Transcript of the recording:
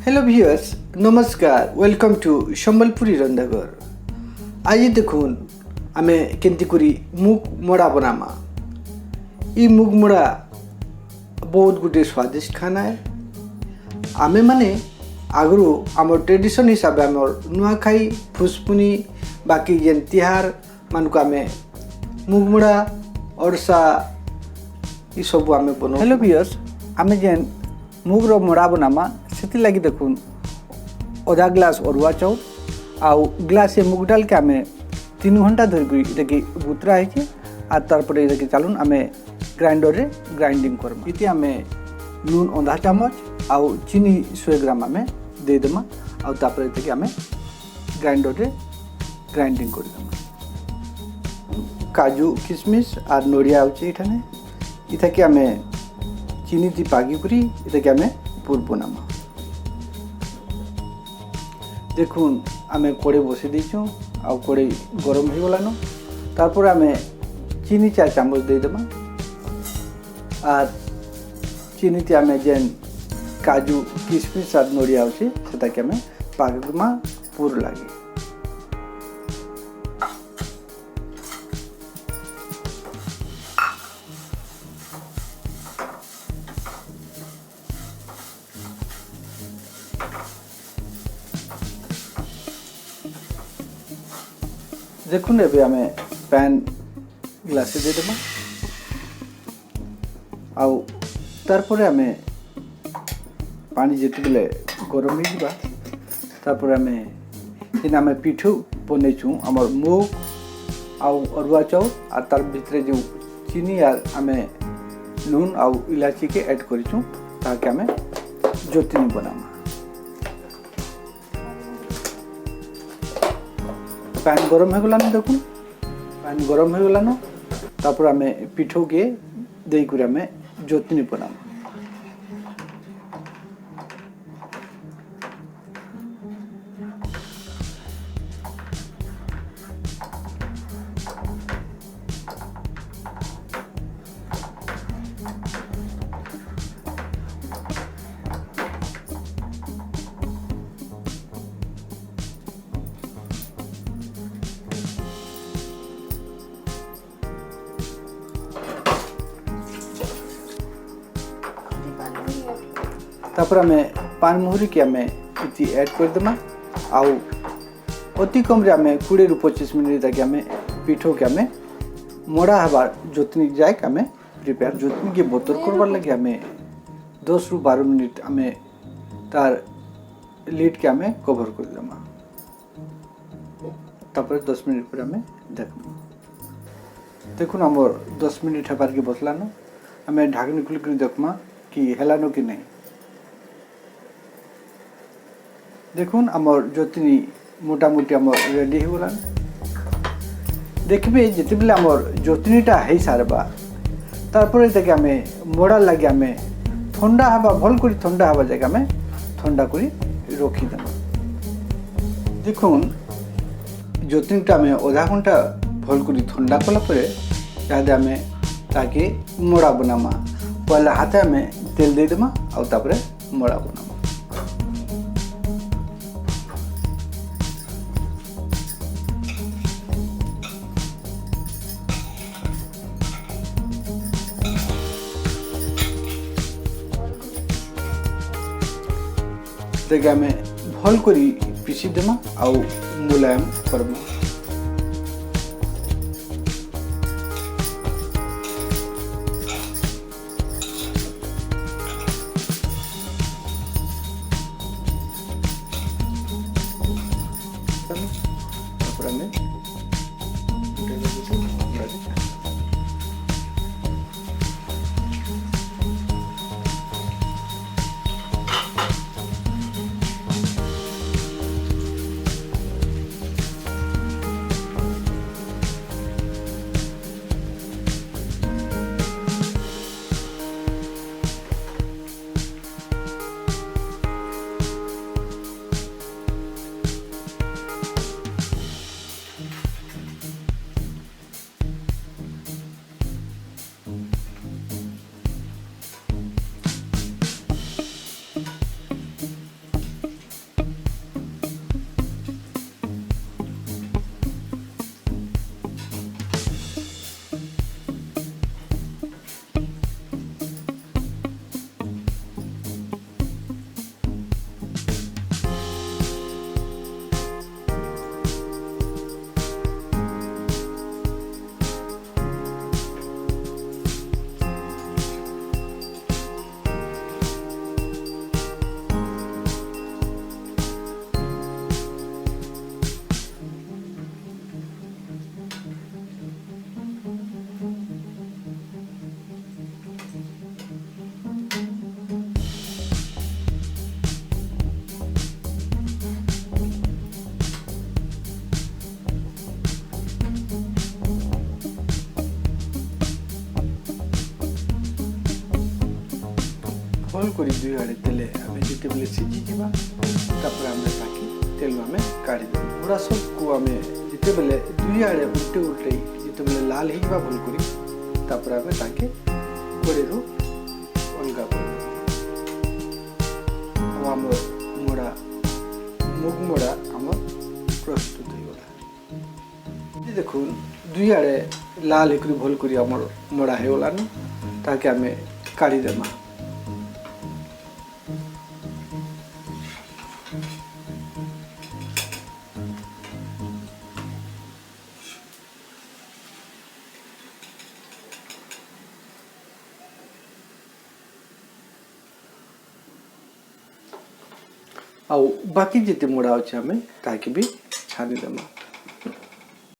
Hello viewers नमस्कार welcome to Sambalpuri रंधाघर। आज देखुन आमे केंती करी मुग मोड़ा बनामा। ई मुग मोड़ा बहुत गुटे स्वादिष्ट खाना है। आमे माने आगरू आमर ट्रेडिशन हिसाब से आमर नुआखाई फुसपुनी बाकी जेन तिहार मान को आमे मुग मोड़ा अरसा ई सब आमे बनो। हेलो ভিউয়ার্स आमे जेन मुग रो मोड़ा बनामा से लगी देखुन आधा ग्लास अरुआ चाउल आउ ग्लास मुग डाल के आम 3 घंटा धरिकी बुतरा है और तारपर ये चलुन आम ग्राइंडर रे ग्राइंडिंग करम। इति आम नून आधा चामच आउ चीनी 100 ग्राम आम देदेमा आउ तापर आम ग्राइंडर रे ग्राइंडिंग कर काजू किशमिश और नड़िया अच्छे इठाने इथाके आम चीनी ती पागी करी इथाके आम पुर बनामा। देखुन आमे कड़े बसि देछो आ कड़े गरम हो गलानो तारपर आमे चीनी 4 चामच दे देमा और चीनी ती आमे जेन काजू किशमिश और नड़िया अछि सेटा के आमे पागमा पुर लागे। देखुन एबे आमे पैन ग्लास दे देमा आउ तारपर आमे पानी जेते बेले गरम हो जिबा तारपर आमे जेन आमे पिठो बनेछु हमर मुग आउ अरुआ चाउल और तार भितरे जो चीनी और आमे नून आउ इलायची के ऐड करिछु ताकि आमे जोतनी बनामा। पैन गरम हो गलानो देखुन पैन गरम हो गलानो तापर आमे पिठो के देई कर आमे जोतनी बनाम। तापर आमे पान मुहरी के आमे इति ऐड कर देमा आउ अति कम रे आमे 20 रु 25 मिनिट तक आमे पिठो के आमे मोड़ा हबार जोतनी जाय के आमे प्रिपेयर जोतनी के बोतर करबार लगे आमे 10 रु 12 मिनिट आमे तार लीड के आमे कवर कर देमा। तापर 10 मिनिट पर आमे देखमा देखुन हमर 10 मिनिट हबार के बसलानो आमे ढाकनी खुल कर देखमा कि हेलानो कि नहीं। देखुन आमर जोतनी मोटामोटी आमर रेडी हो गलान। देखबे जिते बेले आमर जोतनीटा है सारबा तारपर एटाके आमे मोड़ा लगे आमे ठंडा हवा भल करी ठंडा हवा जगह आमे ठंडा करी रखी देमा। देखुन जोतनीटा आमे आधा घंटा भल करी ठंडा कला परे यादे आमे ताके मोड़ा बनामा। पहले हाथे आमे तेल दे देमा आउ तापरे मोड़ा बनामा। तेगे आमे भल करी पिसी देमा आउ मुलायम करबा। तापर आमे भल कर दुई आड़े देले आम जिते बेले सीझी जावा तापर आम ताकि तेल आम काढ़ी पूरा सबको आम जिते बेले दुई आड़े उल्टे उल्टे जिते बेले लाल हो भल कर तापर आम ताकि कड़े अलग कर आम मोड़ा मुग मोड़ा आम प्रस्तुत हो गला। देखो दुई आड़े लाल एक भल कर मोड़ा हो गलान ताकि आम काढ़ी देमा। आउ बाकी जिते मोड़ा अच्छे आम ताकि भी छानी देमा।